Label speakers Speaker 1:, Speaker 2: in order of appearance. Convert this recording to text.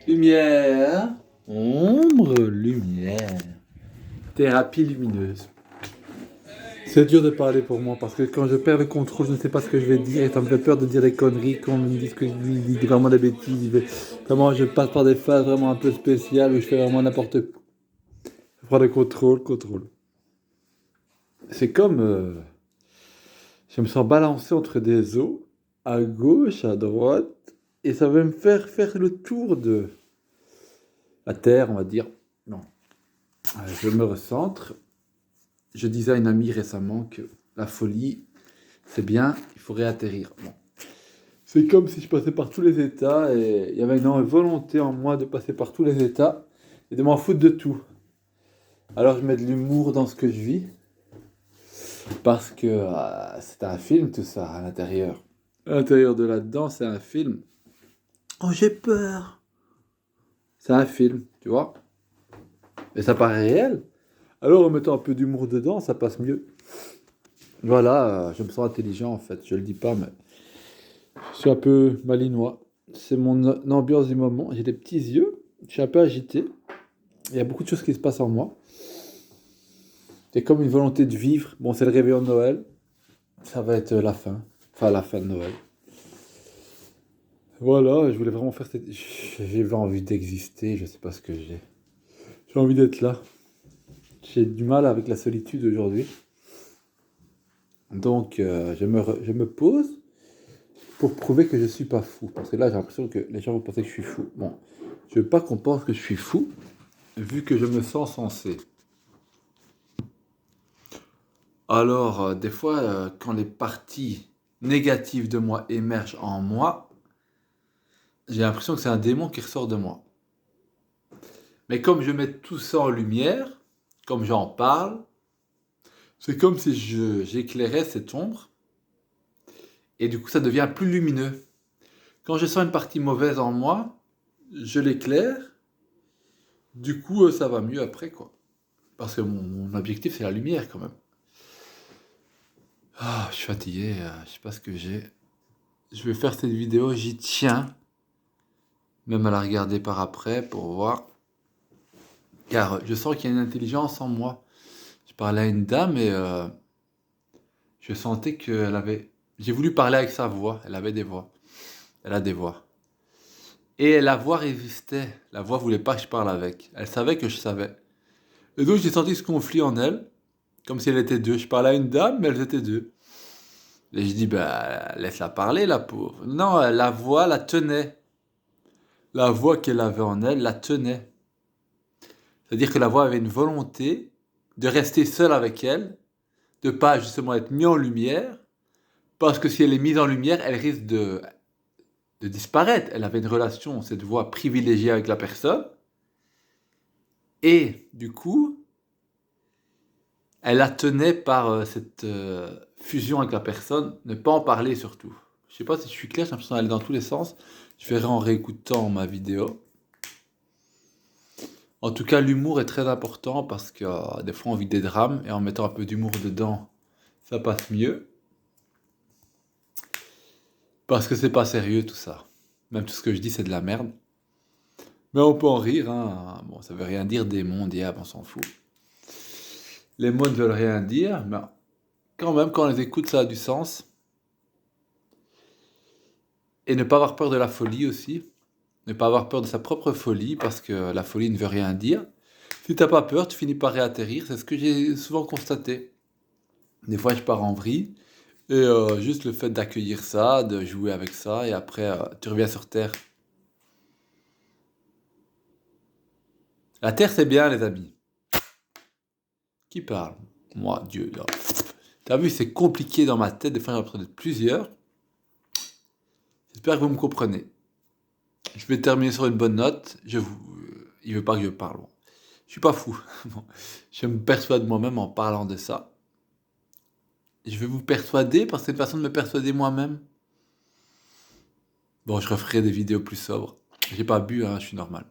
Speaker 1: Lumière, ombre, lumière. Thérapie lumineuse. C'est dur de parler pour moi parce que quand je perds le contrôle, je ne sais pas ce que je vais dire et ça me fait peur de dire des conneries, qu'on me dise que je dis vraiment des bêtises. Vraiment, je passe par des phases vraiment un peu spéciales où je fais vraiment n'importe quoi. Je prends le contrôle. C'est comme je me sens balancé entre des eaux, à gauche, à droite, et ça va me faire le tour de la Terre, on va dire. Non. Je me recentre. Je disais à une amie récemment que la folie, c'est bien, il faudrait atterrir. Bon. C'est comme si je passais par tous les états et il y avait une volonté en moi de passer par tous les états et de m'en foutre de tout. Alors je mets de l'humour dans ce que je vis parce que c'est un film tout ça à l'intérieur. À l'intérieur de là-dedans, c'est un film. Oh, j'ai peur. C'est un film, tu vois. Et ça paraît réel. Alors en mettant un peu d'humour dedans, ça passe mieux. Voilà, je me sens intelligent en fait, je le dis pas, mais je suis un peu malinois. C'est mon ambiance du moment. J'ai des petits yeux, je suis un peu agité. Il y a beaucoup de choses qui se passent en moi. C'est comme une volonté de vivre. Bon, c'est le réveillon de Noël. Ça va être la fin. Enfin, la fin de Noël. Voilà, je voulais vraiment faire cette... J'ai envie d'exister, je sais pas ce que j'ai. J'ai envie d'être là. J'ai du mal avec la solitude aujourd'hui. Donc, je me pose pour prouver que je suis pas fou. Parce que là, j'ai l'impression que les gens vont penser que je suis fou. Bon, je veux pas qu'on pense que je suis fou, vu que je me sens sensé. Alors, des fois, quand les parties négatives de moi émergent en moi, j'ai l'impression que c'est un démon qui ressort de moi. Mais comme je mets tout ça en lumière, comme j'en parle, c'est comme si j'éclairais cette ombre, et du coup ça devient plus lumineux. Quand je sens une partie mauvaise en moi, je l'éclaire, du coup ça va mieux après, quoi. Parce que mon objectif c'est la lumière quand même. Ah, je suis fatigué, je sais pas ce que j'ai. Je vais faire cette vidéo, j'y tiens, même à la regarder par après pour voir. Car je sens qu'il y a une intelligence en moi. Je parlais à une dame et je sentais qu'elle avait... J'ai voulu parler avec sa voix, elle avait des voix. Elle a des voix. Et la voix résistait. La voix voulait pas que je parle avec. Elle savait que je savais. Et donc j'ai senti ce conflit en elle, comme si elle était deux. Je parlais à une dame, mais elles étaient deux. Et je dis, bah, laisse-la parler, la pauvre. Non, la voix la tenait. La voix qu'elle avait en elle la tenait. C'est-à-dire que la voix avait une volonté de rester seule avec elle, de pas justement être mise en lumière, parce que si elle est mise en lumière, elle risque de disparaître. Elle avait une relation, cette voix privilégiée avec la personne, et du coup, elle la tenait par cette fusion avec la personne, ne pas en parler surtout. Je sais pas si je suis clair, j'ai l'impression d'aller dans tous les sens. Je verrai en réécoutant ma vidéo. En tout cas, l'humour est très important parce que des fois on vit des drames et en mettant un peu d'humour dedans, ça passe mieux. Parce que c'est pas sérieux tout ça. Même tout ce que je dis, c'est de la merde. Mais on peut en rire, hein. Bon, ça veut rien dire, démon, diable, on s'en fout. Les mots ne veulent rien dire, mais quand même, quand on les écoute, ça a du sens. Et ne pas avoir peur de la folie aussi. Ne pas avoir peur de sa propre folie, parce que la folie ne veut rien dire. Si t'as pas peur, tu finis par réatterrir. C'est ce que j'ai souvent constaté. Des fois, je pars en vrille. Et juste le fait d'accueillir ça, de jouer avec ça, et après, tu reviens sur Terre. La Terre, c'est bien, les amis. Qui parle? Moi, Dieu. Là. T'as vu, c'est compliqué dans ma tête. Des fois, j'ai l'impression d'être plusieurs. J'espère que vous me comprenez. Je vais terminer sur une bonne note. Il veut pas que je parle. Bon. Je suis pas fou. Bon. Je me persuade moi-même en parlant de ça. Je vais vous persuader parce que c'est une façon de me persuader moi-même. Bon, je referai des vidéos plus sobres. J'ai pas bu, hein, je suis normal.